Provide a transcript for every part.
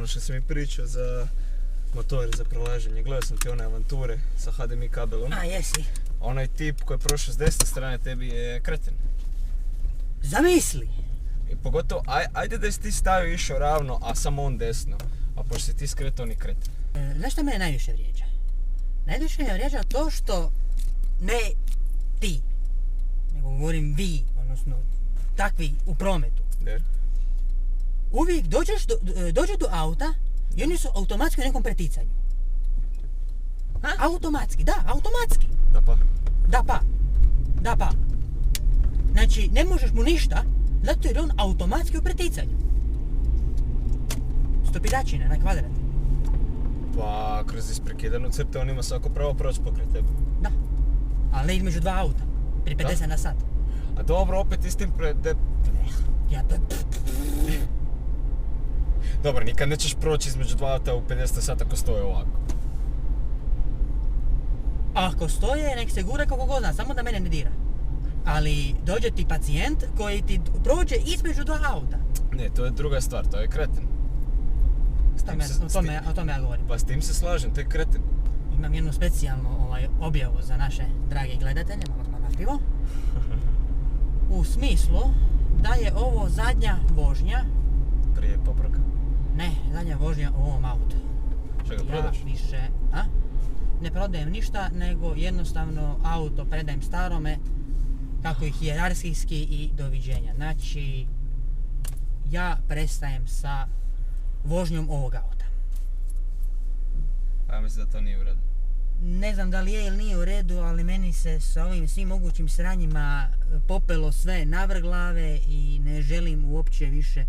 ono što si mi pričao za motori za prelaženje. Gledao sam ti one avanture sa HDMI kabelom. A, jesi. Onaj tip koji je prošao s desne strane tebi je kreten. Zamisli! I pogotovo, ajde da si ti stavio išao ravno, a samo on desno. A pošto si ti skretao, on je kreten. Znaš što mene najviše vrijeđa? Najviše me vrijeđa to što ne ti, nego govorim vi, odnosno takvi u prometu. Der? Uvijek dođu do auta i oni su automatski u nekom preticanju. Ha? Automatski, da, automatski. Da pa. Znači, ne možeš mu ništa, zato jer on automatski u preticanju. Stopidačina na kvadrat. Pa, kroz isprekidanu crtu on ima svako pravo proći pokraj tebe. Da, ali ne između dva auta, pri 50 na sat. A dobro, opet istim Dobro, nikad nećeš proći između dva auta u 50 sata ako stoje ovako. Ako stoje, nek se gura kako god zna, samo da mene ne dira. Ali dođe ti pacijent koji ti prođe između dva auta. Ne, to je druga stvar, to je kreten. O tome ja govorim. Pa s tim se slažem, to je kreten. Imam jednu specijalnu objavu za naše drage gledatelje, malo smo napivo. U smislu da je ovo zadnja vožnja. Prije popravka? Ne, zadnja vožnja u ovom autu. Što ga prodaš? Ja više, ne prodajem ništa, nego jednostavno auto predajem starome, kako i hijerarhijski i doviđenja. Znači, ja prestajem sa vožnjom ovog auta. Ja mislim da to nije u redu. Ne znam da li je ili nije u redu, ali meni se sa ovim svim mogućim sranjima popelo sve navrh glave i ne želim uopće više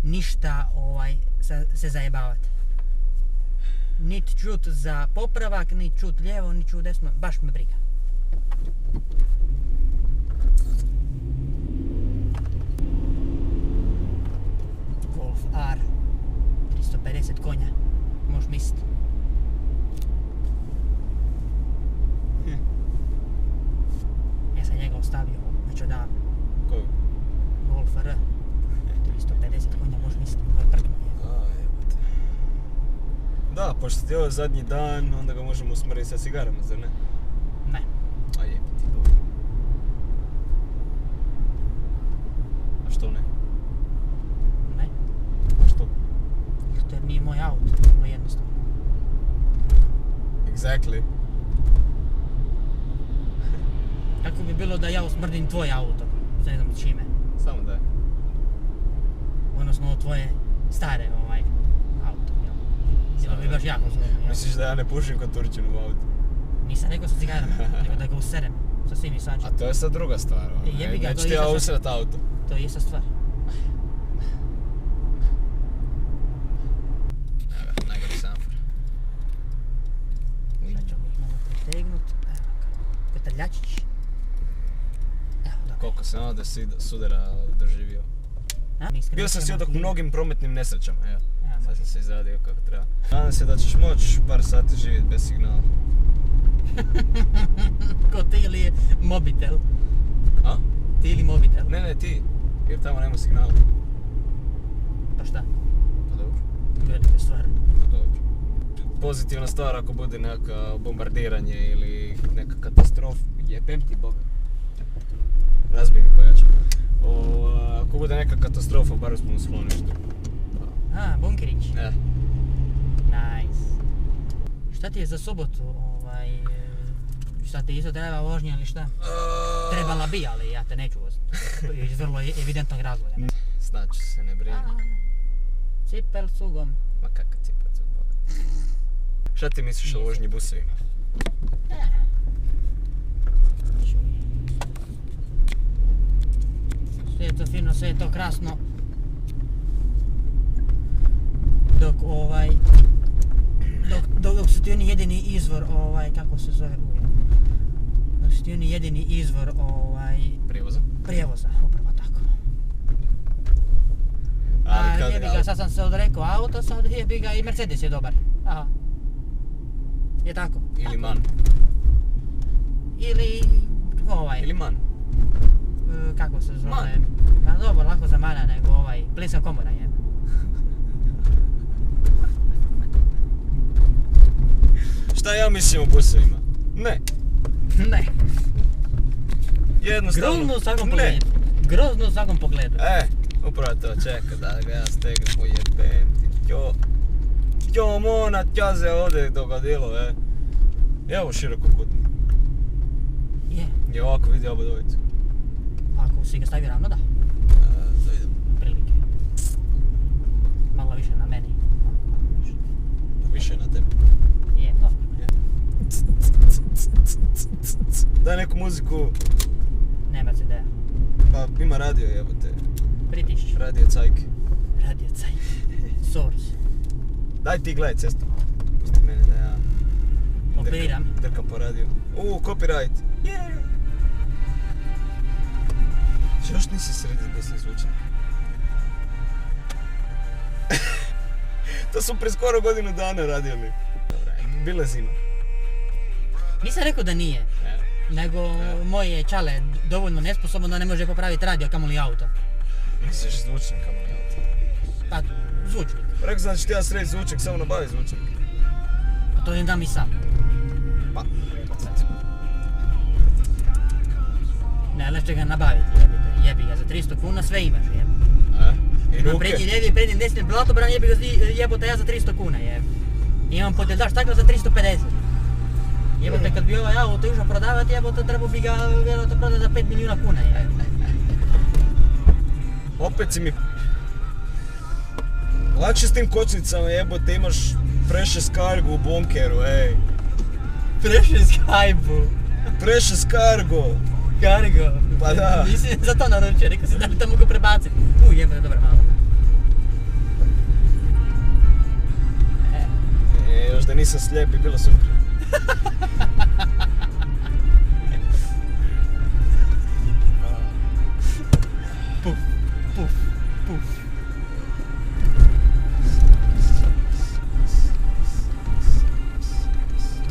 ništa se zajebavati. Niti čut za popravak, niti čut lijevo, niti čut desno, baš me briga. Golf R, 350 konja, možeš misliti. Ja sam njega ostavio već odavno. Koju? Golf R, 350 konja, možeš misliti, to je prkno. Da, pošto ti je ovo zadnji dan, onda ga možemo usmriti sa cigarama, zar ne? Ne. A jebiti, dobro. A što ne? Ne. A što? Jer nije moj auto, vrlo jednostavno. Exactly. Kako bi bilo da ja usmrdim tvoj auto, ne znam čime. Samo da je. Odnosno tvoje stare auto, jel? Bilo bi baš jako zgodno, jel? Misliš da ja ne pušim kod Turčinu u autu? Nisam rekao sa cigarama, nego da ga userem sa svim i svačim. A to je sad druga stvar, Jebi ga, neću ti ja usret auto. To je ista stvar. Evo, najgori semafor. Sad ćemo ih malo pretegnut. Evo ga, kotrljačić. Evo, dobro. Koliko sam ovdje sudara doživio. Bio sam svjedok mnogim prometnim nesrećama, evo. Sad sam se izradio kako treba. Nadam se da ćeš moći par sati živjeti bez signala. Ko ti ili mobitel? A? Ti ili mobitel? Ne, ti. Jer tamo nema signala. Pa šta? Pa dobro. Velike stvar. Pa dobro. Pozitivna stvar ako bude neka bombardiranje ili neka katastrofa, jebem ti Boga. Razbij mi pojača. Ako bude neka katastrofa, bar smo u skloništu. A, bunkerić. Ne. Nice. Šta ti je za sobotu, šta ti isto treba vožnja ili šta? Trebala bi, ali ja te neću voziti. Iz vrlo evidentnog razloga. Znači se, ne brini. Cipel cugom. Ma kakav cipel cugom? Šta ti misliš o vožnji busevima? Sve je to fino, sve je to krasno. Dok su ti oni jedini izvor, kako se zove uvijek? Dok su ti oni jedini izvor, prijevoza, upravo tako. Jebi ga, sad sam se odrekao auto, sad jebi ga i Mercedes je dobar. Aha. Je tako? Ili MAN. Ili MAN. Kako se zove? MAN. Pa dobro, lako za MAN-a, nego plinska komora je. ja mislim o busevima? Ne. Ne. Jednostavno. Grozno u svakom ne. pogledu. Grozno u svakom pogledu. Upravo to, čeka da ga ja stegnem, ujebem ti, Ćo mona, tja se ovdje dogodilo, Evo širokokutni. Je. I ovako vidi oba dvojicu. Ako si ga stavi ravno, da. Da vidim. Prilike. Malo više na meni. Više na tebi. Je, dobro. Daj neku muziku. Nema CD-a. Pa ima radio jebote. Pritišć. Radio cajke. Radio caj. Source. Daj ti gledaj cestu. Pusti mene da ja Operiram. drkam po radiju. Copyright. Yeah. Još nisi sredio desni zvučnik. To su pre skoro godinu dana radili. Dobra, bila je zima. Nisam rekao da nije. Nego moj je čale dovoljno nesposoban da ne može popraviti radio, kamoli auto. Misliš zvučnik, kamoli auto? Pa, zvučnik. Rekao sam da ću ti ja srediti zvučnik, samo nabavi zvučnik. Pa to ne dam i sam. Pa, Ne, ali će ga nabaviti, jebi ga, za 300 kuna sve imaš, jebi. I ruke? Prednji desni blatobran, jebi ga jebote ja za 300 kuna, jebi. Imam poteldaš stakla za 350. Jebote, kad bi ovaj auto išao prodavati, jebote, trebao bi ga vjerojatno prodati za 5 milijuna kuna, jebi. Opet si mi... Lakše s tim kočnicama jebote, imaš Precious Cargo u bunkeru, ej. Precious Cargo. Precious Cargo. Cargo. Pa da. Nisi za to naručio, rekao si da li to mogu prebaciti. Jebote, dobro, malo. Još da nisam slijep bi bilo super. Puf, puf, puf.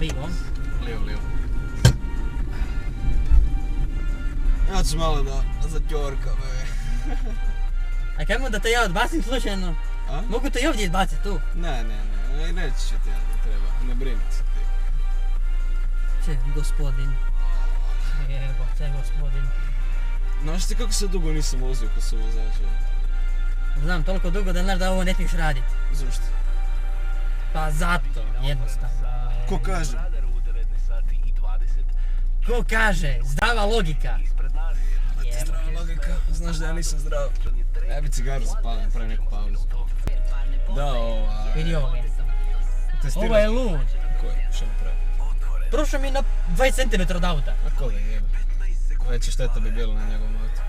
Livo. Livo. Ja ću malo da zatjorkam, A kajmo da te ja odbacim slučajno? A? Mogu te i ovdje izbaciti tu? Ne, neći ću ti ja, ne treba, ne brini se ti. Če, gospodin. Jebote, gospodin. Znaš ti kako se dugo nisam vozio ko su vozače? Znam toliko dugo da znaš da ovo ne smiješ raditi. Zašto? Pa zato, jednostavno. Ko kaže? Ko kaže? Zdrava logika. Zdrava logika, znaš da ja nisam zdrav. Ja bi cigaru zapalim, pravi neku pauzu. Da, Vidi ovo je. Testiraš. Ovo je lud. Ko je? Što mi pravi? Prošao mi na 20 cm od auta. A koga je jebe? Veća šteta bi bila na njegovom autu.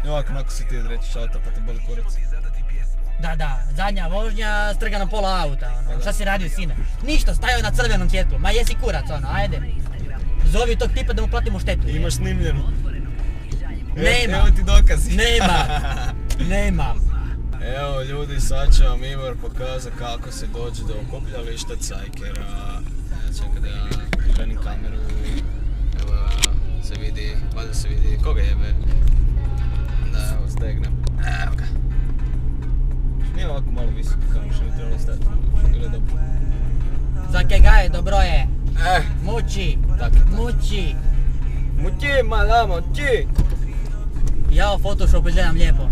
I ovako nakon si ti odrećiš auta pa te boli kurac. Da, zadnja vožnja, strga na pola auta, ono. Šta si radio, sine? Ništa, stajao na crvenom svjetlu, ma jesi kurac, ono, ajde. Zovi tog tipa da mu platimo štetu. Imaš snimljenu? Nema. Evo ti dokazi. Nema. Evo ljudi, sad će vam Ivor pokazati kako se dođe do okopljališta Cajkera. Čekaj da ja krenim kameru. Evo se vidi, valjda se vidi, koga jebe. Da evo stegnem. Evo ga. Nije ovako malo visoko kao što bi trebalo stati. Bilo je dobro. Za kegaj dobro je. Muči. Tak je. Muči. Muči, mala, muči. Ja u Photoshopu izgledam lijepo.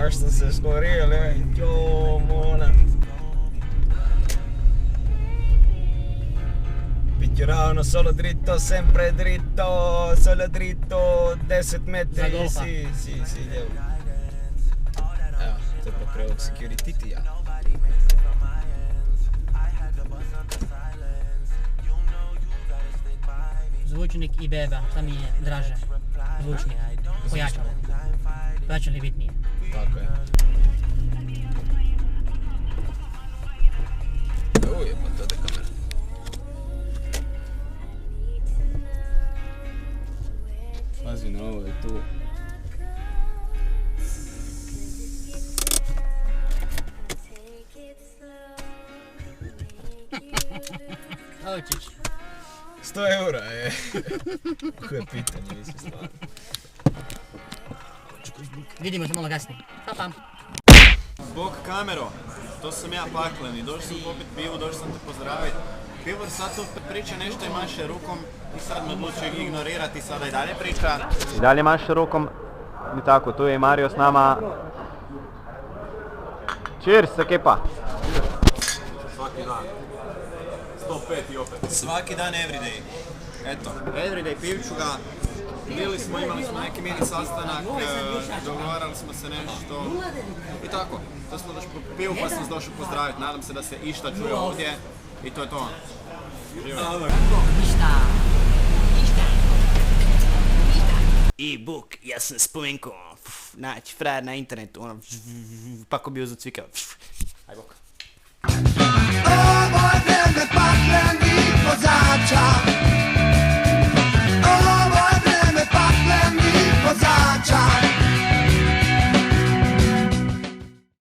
A što se skorio, lej, jo, mona. Pitjerano, solo dritto, sempre dritto, solo dritto, 10 metri, Za golfa. si, lijevo. Evo, to je pokraj ovog security-tija. Zvučnik i beba, šta mi je draže? Zvučnik, pojačalo. Pojačalo je bitnije. Tako je. Jebate, ode kamera. Pazi na ovo je tu. Hoćeš. 100 eura je. Koje pitanje, mislim stvarno. Vidimo se malo kasnije. Pa. Bok kamero. to sam ja pakleni, došao sam popit pivu, došao sam te pozdraviti. Pivor sad tu priča nešto i maše rukom i sad me odlučio ignorirati i sada i dalje priča. I dalje maše rukom. I tako, tu je i Mario s nama. Cheers, ekipa! Svaki dan. 105 i opet. Svaki dan everyday. Eto, everyday pivću ga. Imali smo neki mini sastanak, dogovarali smo se nešto i tako. To smo došli po pivu pa sam došao pozdraviti. Nadam se da se išta čuje ovdje i to je to. Živjeli. E-book, ja sam spomenko, naći frajer na internetu, ono, pa ko bi uzeo cvikao, aj bok. Ovo je vreme paklenih vozača. Ovo je vreme paklenih vozača.